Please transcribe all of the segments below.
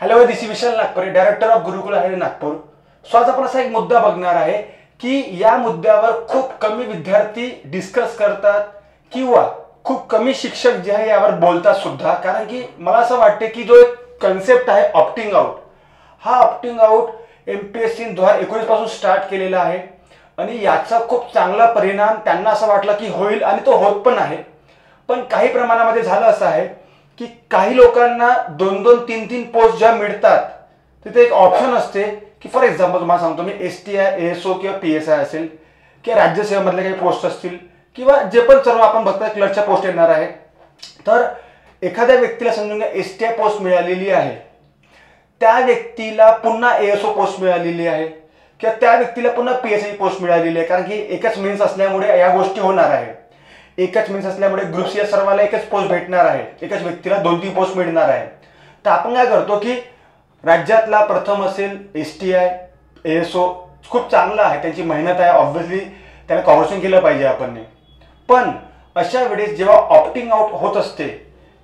Hello, this Vishal Nagpure, director of Gurukul आहे Nagpur. So आज आपण असा एक मुद्दा बघणार आहे की या मुद्द्यावर खूप कमी विद्यार्थी डिस्कस करतात किंवा खूप कमी शिक्षक जे आहे यावर बोलतात सुद्धा. कारण की मला असं वाटते की जो एक कन्सेप्ट आहे ऑप्टिंग आउट, हा ऑप्टिंग आउट एमपीएससी 2019 पासून स्टार्ट केलेला आहे आणि याचा खूप चांगला परिणाम त्यांना असं वाटलं की होईल आणि तो होत पण आहे. पण काही प्रमाणामध्ये झालं असं आहे की काही लोकांना 2-2, 3-3 पोस्ट ज्या मिळतात तिथे एक ऑप्शन असते की फॉर एक्झाम्पल तुम्हाला सांगतो मी, STI, ASO किंवा PSI असेल किंवा राज्यसेवेमधले काही पोस्ट असतील किंवा जे पण सर्व आपण बघतोय क्लर्कच्या पोस्ट येणार आहे. तर एखाद्या व्यक्तीला समजून घ्या STI पोस्ट मिळालेली आहे, त्या व्यक्तीला पुन्हा ASO पोस्ट मिळालेली आहे किंवा त्या व्यक्तीला पुन्हा PSI पोस्ट मिळालेली आहे. कारण की एकच मेन्स असल्यामुळे या गोष्टी होणार आहे. एकच मेन्स असल्यामुळे ग्रुप सी सर्वांना एकच पोस्ट भेटणार आहे, एकाच व्यक्तीला 2-3 पोस्ट मिळणार आहे. तर आपण काय करतो की राज्यातला प्रथम असेल STI, ASO खूप चांगला आहे, त्यांची मेहनत आहे, ऑब्व्हियसली त्याला कॉर्पोरेशन केलं पाहिजे आपण. पण अशा वेळेस जेव्हा ऑप्टिंग आउट होत असते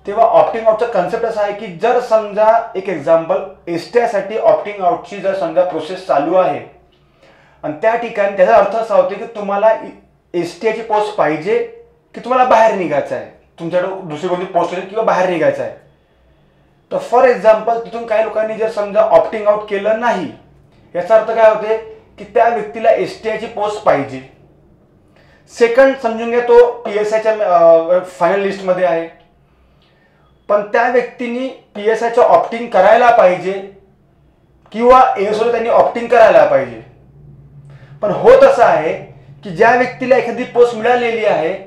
तेव्हा ऑप्टिंग आउटचा कन्सेप्ट असा आहे की जर समजा एक एक्झाम्पल STI साठी ऑप्टिंग आउटची जर समजा प्रोसेस चालू आहे आणि त्या ठिकाणी त्याचा अर्थ असा होतो की तुम्हाला STI ची पोस्ट पाहिजे की तुम्हाला बाहेर निघायचं आहे, तुमच्याकडे दुसरी कोणती पोस्ट असेल किंवा बाहेर निघायचं आहे. तर फॉर एक्झाम्पल तिथून काही लोकांनी जर समजा ऑप्टिंग आउट केलं नाही, याचा अर्थ काय होते की त्या व्यक्तीला STI ची पोस्ट पाहिजे. सेकंड समजून घ्या तो PSIच्या फायनल लिस्टमध्ये आहे, पण त्या व्यक्तीने PSIचं ऑप्टिंग करायला पाहिजे किंवा ASOला त्यांनी ऑप्टिंग करायला पाहिजे. पण होत असं आहे की ज्या व्यक्तीला एखादी पोस्ट मिळालेली आहे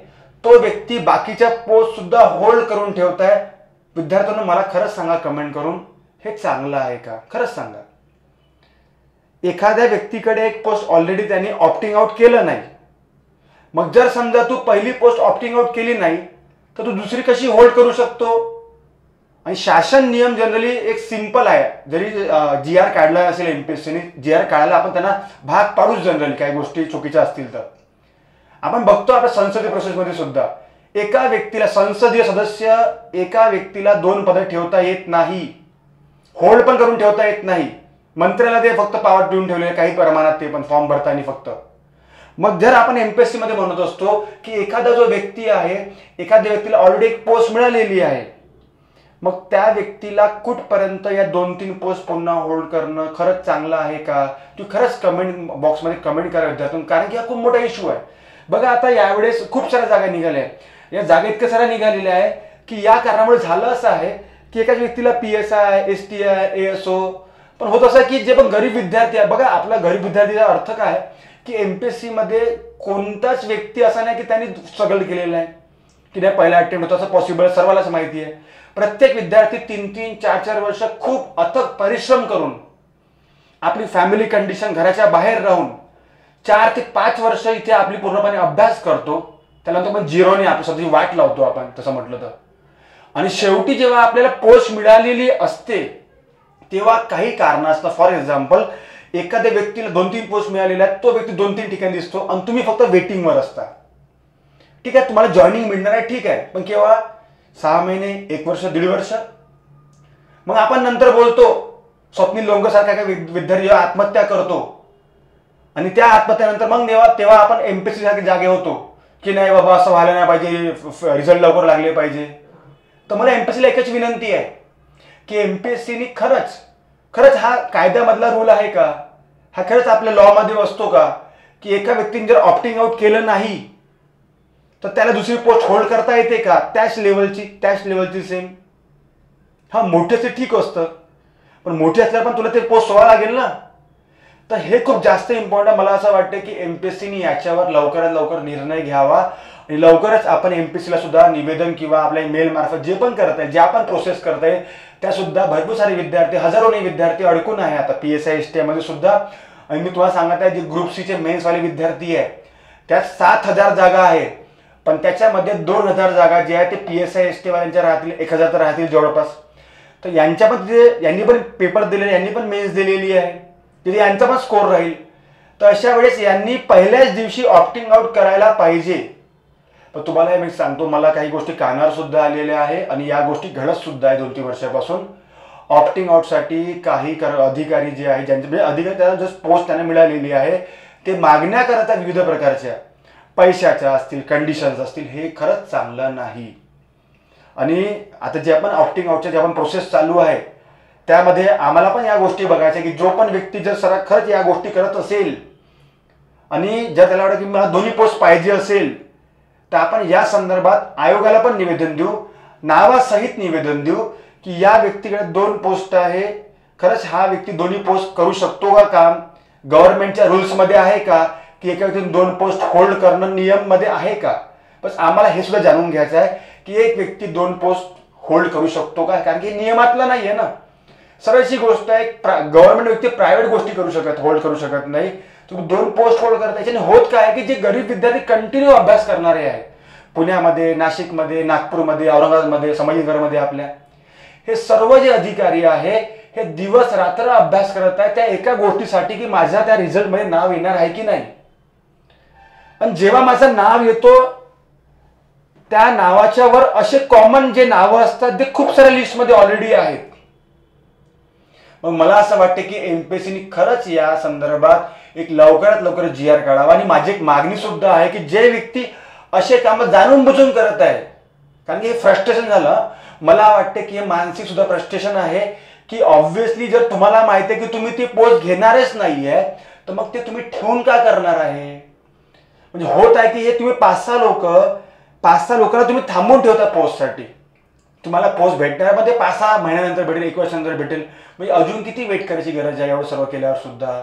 तो व्यक्ती बाकीच्या पोस्ट सुद्धा होल्ड करून ठेवताय. विद्यार्थ्यांना मला खरंच सांगा कमेंट करून, हे चांगलं आहे का? खरंच सांगा. एखाद्या व्यक्तीकडे एक पोस्ट ऑलरेडी त्याने ऑप्टिंग आउट केलं नाही, मग जर समजा तू पहिली पोस्ट ऑप्टिंग आउट केली नाही तर तू दुसरी कशी होल्ड करू शकतो? आणि शासन नियम जनरली एक सिंपल आहे. जरी GR काढला असेल एमपीएससीने, GR काढायला आपण त्यांना भाग पाडूच जनरली, काही गोष्टी चुकीच्या असतील तर. आपण बघतो आपल्या संसदीय प्रोसेसमध्ये सुद्धा एका व्यक्तीला, संसदीय सदस्य एका व्यक्तीला 2 पदं ठेवता येत नाही, होल्ड पण करून ठेवता येत नाही. मंत्र्याला ते फक्त पावर देऊन ठेवले काही प्रमाणात, ते पण फॉर्म भरताना फक्त. मग जर आपण एमपीएससी मध्ये म्हणत असतो की एखादा जो व्यक्ती आहे, एखाद्या व्यक्तीला ऑलरेडी एक पोस्ट मिळालेली आहे, मग त्या व्यक्तीला कुठपर्यंत या 2-3 पोस्ट पुन्हा होल्ड करणं खरंच चांगलं आहे का? तू खरंच कमेंट बॉक्समध्ये कमेंट करा विद्यार्थ्यांना, कारण की हा खूप मोठा इश्यू आहे. बघा आता यावेळेस खूप साऱ्या जागा निघाल्या, या जागा इतक्या साऱ्या निघालेल्या आहे की या कारणामुळे झालं असं आहे की एकाच व्यक्तीला PSI, STI, ASO. पण होत असं की जे पण गरीब विद्यार्थी आहे, बघा आपला गरीब विद्यार्थीचा अर्थ काय की एमपीएससी मध्ये कोणताच व्यक्ती असा नाही की त्यांनी स्ट्रगल केलेला आहे की नाही पहिला अटेम्प्ट होता, असं पॉसिबल सर्वांनाच माहिती आहे. प्रत्येक विद्यार्थी 3-3, 4-4 वर्ष खूप अथक परिश्रम करून आपली फॅमिली कंडिशन घराच्या बाहेर राहून 4 ते 5 वर्ष इथे आपली पूर्णपणे अभ्यास करतो, त्यानंतर आपण झिरोने आपली स्वतःची वाट लावतो आपण तसं म्हटलं तर. आणि शेवटी जेव्हा आपल्याला पोस्ट मिळालेली असते तेव्हा काही कारणास्तव, फॉर एक्झाम्पल एखाद्या व्यक्तीला 2-3 पोस्ट मिळालेल्या आहेत, तो व्यक्ती 2-3 ठिकाणी दिसतो आणि तुम्ही फक्त वेटिंगवर असता. ठीक आहे, तुम्हाला जॉईनिंग मिळणार आहे, ठीक आहे, पण केव्हा? 6 महिने, 1 वर्ष, 1.5 वर्ष. मग आपण नंतर बोलतो, स्वप्नील लोंगसारखा काही विद्यार्थी आत्महत्या करतो आणि त्या आत्महत्यानंतर मग तेव्हा आपण एमपीएससी सारखे जागे होतो की नाही बाबा असं व्हायला नाही पाहिजे, रिझल्ट लवकर लागले पाहिजे. तर मला एमपीएससीला एकच विनंती आहे की एमपीएससीनी खरंच हा कायद्यामधला रूल आहे का? हा खरंच आपल्या लॉ मध्ये असतो का की एका व्यक्तीने जर ऑप्टिंग आउट केलं नाही तर त्याला दुसरी पोस्ट होल्ड करता येते का त्याच लेवलची सेम? हा मोठे ठीक असतं, पण मोठे असल्यावर पण तुला ते पोस्ट सोडावं लागेल ना. तर हे खूप जास्त इम्पॉर्टंट. मला असं वाटतं की एमपीएससीने याच्यावर लवकरात लवकर निर्णय घ्यावा आणि लवकरच आपण एमपीएससीला सुद्धा निवेदन किंवा आपल्या मेल मार्फत जे पण करत आहे, ज्या पण प्रोसेस करत आहे, त्या सुद्धा भरपूर सारे विद्यार्थी, हजारोने विद्यार्थी अडकून आहे आता PSI, STI मध्ये सुद्धा. आणि मी तुम्हाला सांगत आहे, जे ग्रुप सीचे मेन्सवाले विद्यार्थी आहे त्यात 7,000 जागा आहे, पण त्याच्यामध्ये 2,000 जागा जे आहे ते PSI, STI वाल्यांच्या राहतील, 1,000 तर राहतील जवळपास. तर यांच्या पण यांनी पण पेपर दिलेले, यांनी पण मेन्स दिलेली आहे, तिथे यांचा पण स्कोर राहील. तर अशा वेळेस यांनी पहिल्याच दिवशी ऑप्टिंग आउट करायला पाहिजे. पण तुम्हाला मी सांगतो, मला काही गोष्टी कानावर सुद्धा आलेल्या आहे आणि या गोष्टी घडत सुद्धा आहे 2-3 वर्षापासून. ऑप्टिंग आउटसाठी काही अधिकारी जे आहे ज्यांचे म्हणजे अधिकारी त्यांना जस्ट पोस्ट त्यांना मिळालेली आहे ते मागण्या करतात विविध प्रकारच्या पैशाच्या असतील कंडिशन्स असतील, हे खरंच चांगलं नाही. आणि आता जे आपण ऑप्टिंग आउटच्या जे आपण प्रोसेस चालू आहे त्यामध्ये आम्हाला पण या गोष्टी बघायच्या की जो पण व्यक्ती जर खरंच या गोष्टी करत असेल आणि जर त्याला वाटतं की मला दोन्ही पोस्ट पाहिजे असेल तर आपण या संदर्भात आयोगाला पण निवेदन देऊ, नावासहित निवेदन देऊ की या व्यक्तीकडे 2 पोस्ट आहे, खरंच हा व्यक्ती दोन्ही पोस्ट करू शकतो का काम, गव्हर्नमेंटच्या रूल्समध्ये आहे का की एका व्यक्तीने 2 पोस्ट होल्ड करणं नियममध्ये आहे का. बस आम्हाला हे सुद्धा जाणून घ्यायचं आहे की एक व्यक्ती 2 पोस्ट होल्ड करू शकतो का, कारण की नियमातलं नाही आहे ना. सरळशी गोष्ट आहे, गव्हर्नमेंट व्यक्ती प्रायव्हेट गोष्टी होल्ड करू शकत नाही. तुम्ही 2 पोस्ट होल्ड करता, याच्याने होत काय की जे गरीब विद्यार्थी कंटिन्यू अभ्यास करणारे आहे पुण्यामध्ये, नाशिकमध्ये, नागपूरमध्ये, औरंगाबादमध्ये, संभाजीनगरमध्ये आपल्या, हे सर्व जे अधिकारी आहे हे दिवस रात्र अभ्यास करत आहे त्या एका गोष्टीसाठी की माझ्या त्या रिझल्टमध्ये नाव येणार आहे की नाही. आणि जेव्हा माझं नाव येतो त्या नावाच्या वर असे कॉमन जे नावं असतात ते खूप साऱ्या लिस्टमध्ये ऑलरेडी आहेत. मग मला असं वाटतं की एमपीएससीने खरंच या संदर्भात एक लवकरात लवकर GR काढावा. आणि माझी एक मागणी सुद्धा आहे की जे व्यक्ती असे कामं जाणून बुजून करत आहे, कारण की हे फ्रस्ट्रेशन झालं, मला वाटतं की हे मानसिक सुद्धा फ्रस्ट्रेशन आहे की ऑब्व्हियसली जर तुम्हाला माहिती आहे की तुम्ही ती पोस्ट घेणारच नाहीये तर मग ते तुम्ही ठेवून का करणार आहे. म्हणजे होत आहे की हे तुम्ही 5-6 लोकांना तुम्ही थांबवून ठेवता पोस्टसाठी. तुम्हाला पोस्ट भेटणार पण ते 5-6 महिन्यानंतर भेटेल, 1 वर्षानंतर भेटेल, म्हणजे अजून किती वेट करायची गरज आहे एवढं सर्व केल्यावर सुद्धा.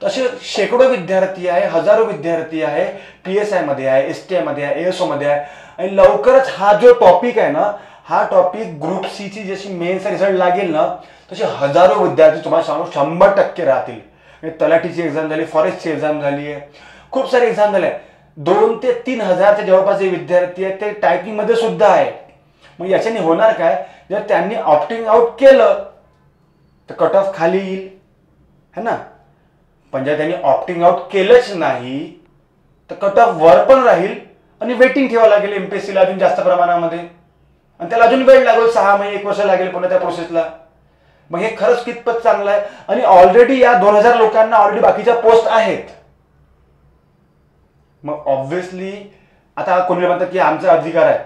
तसे शेकडो विद्यार्थी आहे, हजारो विद्यार्थी आहे, PSI मध्ये आहे, STI मध्ये आहे, ASO मध्ये आहे. आणि लवकरच हा जो टॉपिक आहे ना, हा टॉपिक ग्रुप C ची जशी मेन्सचा रिझल्ट लागेल ना तसे हजारो विद्यार्थी तुम्हाला सांगू 100% राहतील. म्हणजे तलाठीची एक्झाम झाली, फॉरेस्टची एक्झाम झाली आहे, खूप सारे एक्झाम झाले. 2 ते 3 हजारच्या जवळपास जे विद्यार्थी आहेत ते टायपिंग मध्ये सुद्धा आहे. मग याच्याने होणार काय, जर त्यांनी ऑप्टिंग आउट केलं तर कट ऑफ खाली येईल है ना. पण जर त्यांनी ऑप्टिंग आउट केलंच नाही तर कट ऑफ वर पण राहील आणि वेटिंग ठेवावं लागेल एमपीएससीला अजून जास्त प्रमाणामध्ये. आणि त्याला अजून वेळ लागेल, 6 महिने 1 वर्ष लागेल पुन्हा त्या प्रोसेसला. मग हे खरंच कितपत चांगलं आहे. आणि ऑलरेडी या 2000 लोकांना ऑलरेडी बाकीच्या पोस्ट आहेत. मग ऑब्व्हियसली आता कोणी म्हणतात की आमचा अधिकार आहे,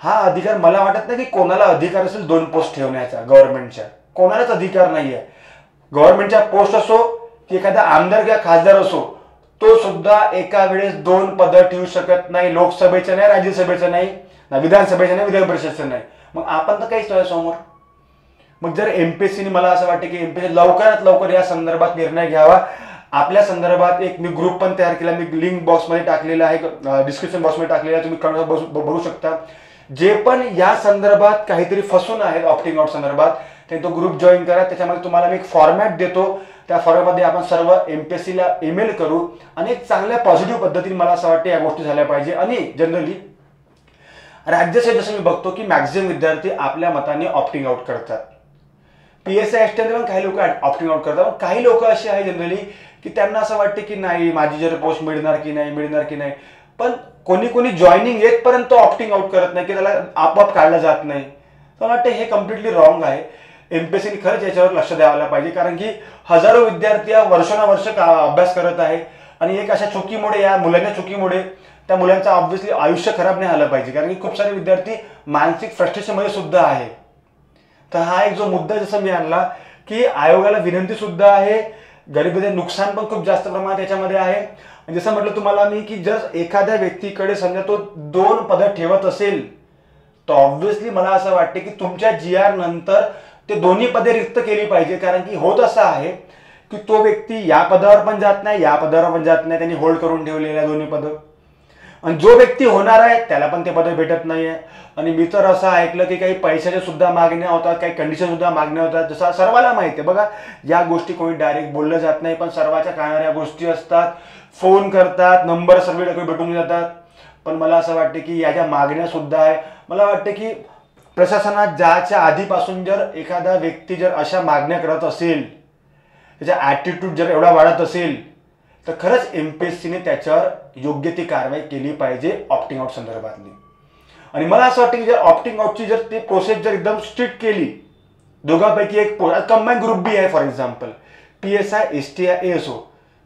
हा अधिकार मला वाटत नाही की कोणाला अधिकार असेल 2 पोस्ट ठेवण्याचा. गव्हर्नमेंटच्या कोणालाच अधिकार नाही आहे. गव्हर्नमेंटच्या पोस्ट असो की एखादा आमदार किंवा खासदार असो, तो सुद्धा एका वेळेस 2 पदं ठेवू शकत नाही. लोकसभेचं नाही, राज्यसभेचं नाही, विधानसभेचं नाही, विधान परिषदेचं नाही. मग आपण तर काहीच नाही समोर. मग जर एमपीएससीने, मला असं वाटतं की एमपीएससी लवकरात लवकर या संदर्भात निर्णय घ्यावा. आपल्या संदर्भात एक मी ग्रुप पण तयार केला, मी लिंक बॉक्समध्ये टाकलेला आहे, डिस्क्रिप्शन बॉक्समध्ये टाकलेला आहे, तुम्ही बघू शकता. जे पण या संदर्भात काहीतरी फसून आहेत ऑप्टिंग आउट संदर्भात ते तो ग्रुप जॉईन करा. त्याच्यामध्ये तुम्हाला मी एक फॉर्मॅट देतो, त्या फॉर्मॅटमध्ये आपण सर्व एमपीएससीला ईमेल करू आणि एक चांगल्या पॉझिटिव्ह पद्धतीने मला असं वाटतं या गोष्टी झाल्या पाहिजे. आणि जनरली राज्यसेवेत जसं मी बघतो की मॅक्झिमम विद्यार्थी आपल्या मताने ऑप्टिंग आउट करतात. PSI STI पण काही लोक ऑप्टिंग आउट करतात. पण काही लोक असे आहे जनरली की त्यांना असं वाटते की नाही माझी जर पोस्ट मिळणार की नाही. पण कोणी जॉईनिंग येतपर्यंत ऑप्टिंग आउट करत नाही की त्याला आपोआप काढलं जात नाही. तर मला वाटतं हे कम्प्लिटली रॉंग आहे. एमपीएससीने खरंच याच्यावर लक्ष द्यायला पाहिजे, कारण की हजारो विद्यार्थी वर्षानुवर्ष अभ्यास करत आहे आणि एक अशा चुकीमुळे, या मुलांच्या चुकीमुळे त्या मुलांचं ऑब्व्हियसली आयुष्य खराब नाही झालं पाहिजे, कारण की खूप सारे विद्यार्थी मानसिक फ्रस्ट्रेशनमध्ये सुद्धा आहे. तर हा एक जो मुद्दा जसं मी आणला की आयोगाला विनंती सुद्धा आहे, गरिबीचे नुकसान पण खूप जास्त प्रमाणात याच्यामध्ये आहे. जसं म्हटलं तुम्हाला मी की जर एखाद्या व्यक्तीकडे समजा तो 2 पदं ठेवत असेल तर ऑब्व्हियसली मला असं वाटते की तुमच्या GR नंतर ते दोन्ही पदे रिक्त केली पाहिजे. कारण की होत असं आहे की तो व्यक्ती या पदावर पण जात नाही, या पदावर पण जात नाही, त्यांनी होल्ड करून ठेवलेल्या दोन्ही पदं. आणि जो व्यक्ती होणार आहे त्याला पण ते पदं भेटत नाहीये. आणि मी तर असं ऐकलं की काही पैशाच्या सुद्धा मागण्या होतात, काही कंडिशन सुद्धा मागण्या होतात. जसं सर्वांना माहिती आहे बघा, या गोष्टी कोणी डायरेक्ट बोललं जात नाही, पण सर्वांच्या कानावर या गोष्टी असतात. फोन करतात, नंबर सर्व भेटून जातात. पण मला असं वाटतं की या ज्या मागण्या सुद्धा आहे, मला वाटतं की प्रशासनात जायच्या आधीपासून जर एखादा व्यक्ती जर अशा मागण्या करत असेल, त्याचा ॲटिट्यूड जर एवढा वाढत असेल तर खरंच एमपीएससीने त्याच्यावर योग्य ती कारवाई केली पाहिजे ऑप्टिंग आउट संदर्भातली. आणि मला असं वाटतं की जर ऑप्टिंग आउटची जर ती प्रोसेस जर एकदम स्ट्रिक्ट केली दोघांपैकी एक पोस्ट, कंबाईन ग्रुप बी आहे for example, PSI STI ASO,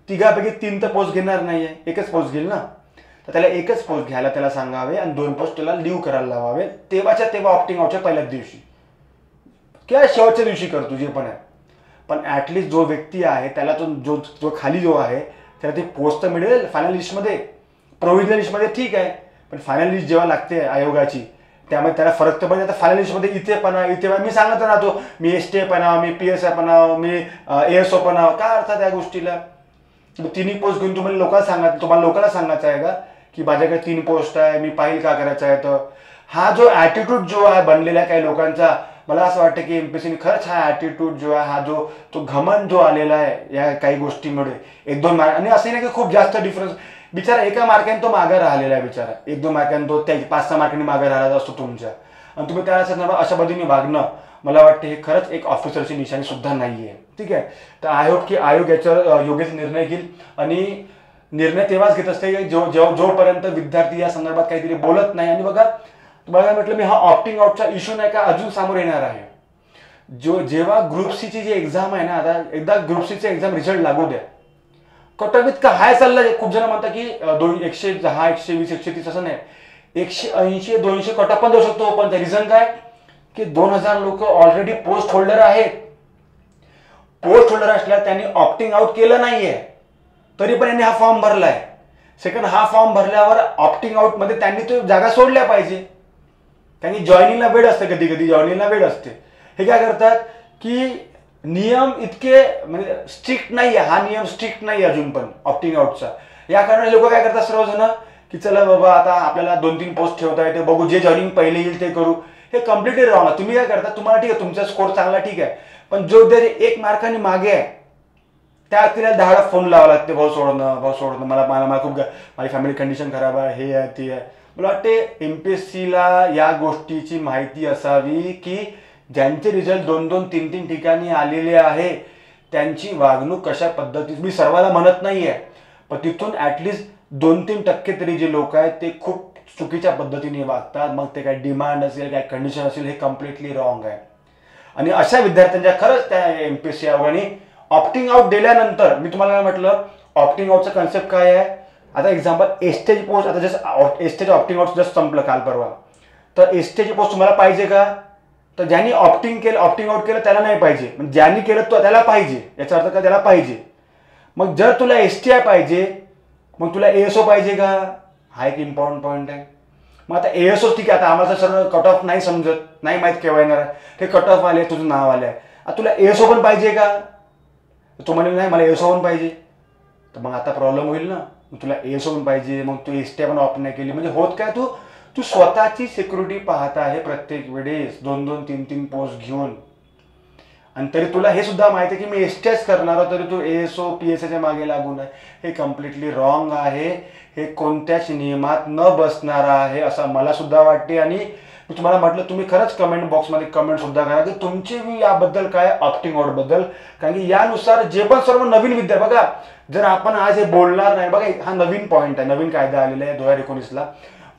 तिघापैकी 3 तर पोस्ट घेणार नाहीये, एकच पोस्ट घेईल ना. तर त्याला एकच पोस्ट घ्यायला त्याला सांगावे आणि 2 पोस्ट त्याला लिव्ह करायला लावावे, तेव्हाच्या तेव्हा ऑप्टिंग आउटच्या पहिल्याच दिवशी किंवा शेवटच्या दिवशी करतो जे पण आहे. पण ॲटलिस्ट जो व्यक्ती आहे त्याला तो जो खाली जो आहे त्याला ती पोस्ट तर मिळेल फायनल लिस्टमध्ये. प्रोव्हिजनल लिस्टमध्ये ठीक आहे, पण फायनल लिस्ट जेव्हा लागते आयोगाची त्यामुळे त्याला फरक तर पडते. आता फायनल लिस्टमध्ये इथे मी सांगत राहतो मी STI बनाव, मी PSI बनाव, मी ASO बनाव, काय अर्थ त्या गोष्टीला. तिन्ही पोस्ट घेऊन तुम्हाला लोकांना सांगायचं आहे का की माझ्याकडे 3 पोस्ट आहे, मी पाहिल का करायचं आहे. तर हा जो ॲटिट्यूड जो आहे बनलेला आहे काही लोकांचा, मला असं वाटतं की MPSCने खरंच हा ॲटिट्यूड जो आहे, हा तो घमंड जो आलेला आहे या काही गोष्टीमुळे 1-2 मार्क, आणि असं नाही की खूप जास्त डिफरन्स, बिचारा एका मार्काने तो मागे राहिलेला आहे बिचारा, 1-2 मार्काने तो 5-6 मार्कांनी मागे राहिला असतो तुमच्या, आणि तुम्ही त्या अशा पद्धतीने वागणं मला वाटतं हे खरंच एक ऑफिसरची निशाणी सुद्धा नाही आहे. ठीक आहे. तर आय होप की आयोग याच्यावर योग्य निर्णय घेईल, आणि निर्णय तेव्हाच घेत असते जोपर्यंत विद्यार्थी या संदर्भात काहीतरी बोलत नाही. आणि बघा तुम्हाला म्हटलं मी, हा ऑप्टिंग आउटचा इश्यू नाही का अजून समोर येणार आहे. जेव्हा ग्रुप सीची जी एक्झाम आहे ना, आता एकदा ग्रुप सीचे एक्झाम रिझल्ट लागू द्या, कट ऑफ इतका हाय चाललाय. खूप जण म्हणतात की 110, 120, 130 असं नाही, 180, 200 कट ऑफ पण जाऊ शकतो. पण रिझन काय की 2000 लोक ऑलरेडी पोस्ट होल्डर आहेत. पोस्ट होल्डर असल्यास त्यांनी ऑप्टिंग आउट केलं नाहीये, तरी पण यांनी हा फॉर्म भरलाय. सेकंड, हा फॉर्म भरल्यावर ऑप्टिंग आउट मध्ये त्यांनी तो जागा सोडल्या पाहिजे. त्यांनी जॉईनिंगला वेळ असते, कधी जॉईनिंगला वेळ असते. हे काय करतात की नियम इतके म्हणजे स्ट्रिक्ट नाही आहे, हा नियम स्ट्रिक्ट नाही अजून पण ऑप्टिंग आउटचा. या कारणाने लोक काय करतात सर्वजण की चला बाबा आता आपल्याला 2-3 पोस्ट ठेवता येते, बघू जे जॉईनिंग पहिले येईल ते करू. हे कम्प्लिटली रॉंग आहे. तुम्ही काय करता, तुम्हाला ठीक आहे तुमचा स्कोर चांगला ठीक आहे, पण जो विद्यार्थी 1 मार्काने मागे आहे त्या व्यक्तीला 10 फोन लावा लागते, भाऊ सोडणं, मला खूप माझी फॅमिली कंडिशन खराब आहे, हे आहे ते आहे. मला वाटते MPSCला या गोष्टीची माहिती असावी की ज्यांचे रिझल्ट 2-2, 3-3 ठिकाणी आलेले आहे त्यांची वागणूक कशा पद्धतीने, मी सर्वांना म्हणत नाहीये, पण तिथून ॲटलिस्ट 2-3% तरी जे लोक आहेत ते खूप चुकीच्या पद्धतीने वागतात. मग ते काय डिमांड असेल, काय कंडिशन असेल, हे कम्प्लिटली रॉंग आहे. आणि अशा विद्यार्थ्यांच्या खरंच त्या MPSC आयोगाने ऑप्टिंग आउट दिल्यानंतर, मी तुम्हाला काय म्हटलं, ऑप्टिंग आउटचा कन्सेप्ट काय आहे. आता एक्झाम्पल एस्टेज पोस्ट, आता just stage opting out just संपलं काल परवा, तर एस्टेज पोस्ट तुम्हाला पाहिजे का, तर ज्यांनी ऑप्टिंग आउट केलं त्याला नाही पाहिजे, म्हणजे ज्यांनी केलं तो त्याला पाहिजे, याचा अर्थ का त्याला पाहिजे. मग जर तुला STI पाहिजे मग तुला ASO पाहिजे का, हा एक इम्पॉर्टंट पॉईंट आहे. मग आता ASO ठीक आहे, आता आम्हाला सर्व कट ऑफ नाही समजत, नाही माहीत केव्हा येणार आहे, हे कट ऑफ आले, तुझं नाव आलं आहे, आता तुला ASO पण पाहिजे का, तो म्हणे नाही मला ASO पण पाहिजे. तर मग आता प्रॉब्लेम होईल ना, मग तुला ASO पण पाहिजे, मग तू STI पण ऑप्ट नाही केली, म्हणजे होत काय, तू स्वतःची सिक्युरिटी पाहत आहे प्रत्येक वेळेस 2-2, 3-3 पोस्ट घेऊन. आणि तरी तुला हे सुद्धा माहिती आहे की मी STIच करणार, तरी तू ASO PSIच्या मागे लागून आहे. हे कम्प्लिटली रॉंग आहे. हे कोणत्याच नियमात न बसणार आहे असं मला सुद्धा वाटते. आणि मी तुम्हाला म्हटलं तुम्ही खरंच कमेंट बॉक्समध्ये कमेंट सुद्धा करा की तुमची याबद्दल काय ऑप्टिंग आउट बद्दल, कारण की यानुसार जे पण सर्व नवीन विद्या, बघा जर आपण आज हे बोलणार नाही, बघा हा नवीन पॉईंट आहे, नवीन कायदा आलेला आहे 2019ला,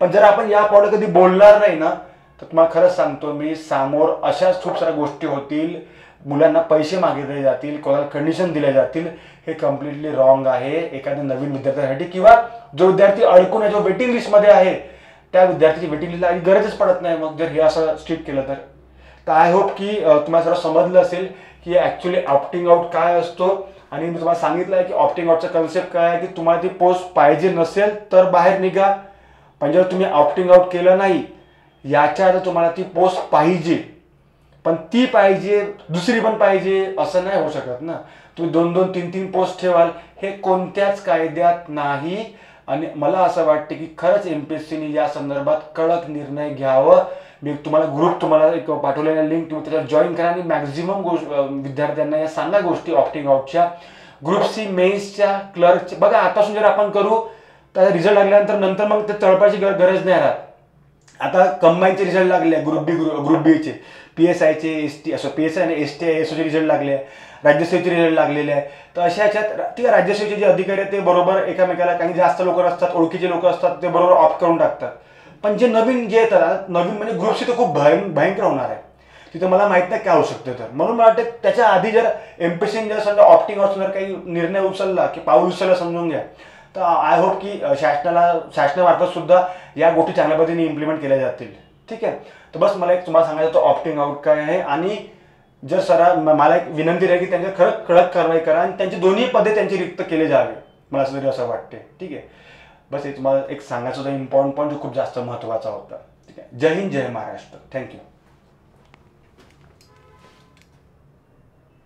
पण जर आपण या पॉईंट कधी बोलणार नाही ना, तर तुम्हाला खरंच सांगतो मी, समोर अशाच खूप साऱ्या गोष्टी होतील, मुलांना पैसे मागितले जातील, कोणाला कंडिशन दिल्या जातील. हे कम्प्लिटली रॉंग आहे एखाद्या नवीन विद्यार्थ्यासाठी, किंवा जो विद्यार्थी अडकून आहे, जो वेटिंग लिस्टमध्ये आहे, त्या विद्यार्थ्याची वेटिंग लिस्टला गरजच पडत नाही. मग जर हे असं स्ट्रिक्ट केलं तर आय होप की तुम्हाला सर्व समजलं असेल की ॲक्च्युली ऑप्टिंग आउट काय असतो. आणि मी तुम्हाला सांगितलं आहे की ऑप्टिंग आउटचा कन्सेप्ट काय आहे की तुम्हाला ती पोस्ट पाहिजे नसेल तर बाहेर निघा, पण जर तुम्ही ऑप्टिंग आउट केलं नाही याच्या आधी तुम्हाला ती पोस्ट पाहिजे, पण ती पाहिजे दुसरी पण पाहिजे असं नाही होऊ शकत ना. तुम्ही 2-2, 3-3 पोस्ट ठेवाल, हे कोणत्याच कायद्यात नाही. आणि मला असं वाटतं की खरंच MPSCने या संदर्भात कडक निर्णय घ्यावं. मी तुम्हाला एक पाठवलेला लिंक, तुम्ही त्याच्यावर जॉईन करा आणि मॅक्झिमम विद्यार्थ्यांना या सांगा गोष्टी ऑप्टिंग आउटच्या, ग्रुप C मेन्सच्या, क्लर्कच्या. बघा आतापासून जर आपण करू तर रिझल्ट लागल्यानंतर मग ते तळपायची गरज नाही राहत. आता कंबाईनचे रिझल्ट लागले, ग्रुप बीचे, PSIचे, PSI आणि STI ASOचे रिझल्ट लागले, राज्यसेवेचे रिझल्ट लागलेले आहे. तर अशा ह्याच्यात ठीक आहे, राज्यसेवेचे जे अधिकारी आहेत ते बरोबर एकमेकाला, काही जास्त लोक असतात, ओळखीचे लोक असतात, ते बरोबर ऑप्ट करून टाकतात. पण जे नवीन जे येतात, नवीन म्हणजे ग्रुप C तर खूप भयंकर होणार आहे. तिथं मला माहित नाही काय होऊ शकतं. तर म्हणून मला वाटतं त्याच्या आधी जर एमपीएससीने जर समजा ऑप्टिंग आउट जर काही निर्णय उचलला की पाऊल उचलला समजून घ्या, तर आय होप की शासनामार्फत सुद्धा या गोष्टी चांगल्या पद्धतीने इम्प्लिमेंट केल्या जातील. ठीक आहे. तर बस मला एक तुम्हाला सांगायचं होतं ऑप्टिंग आउट काय आहे. आणि जर मला एक विनंती आहे की त्यांच्या खरंच कडक कारवाई करा आणि त्यांची दोन्ही पदे त्यांची रिक्त केले जावे, मला असं तरी असं वाटते. ठीक आहे. बस हे तुम्हाला एक सांगायचं होतं इम्पॉर्टंट पॉईंट जो खूप जास्त महत्त्वाचा होता. ठीक आहे. जय हिंद, जय महाराष्ट्र. थँक्यू.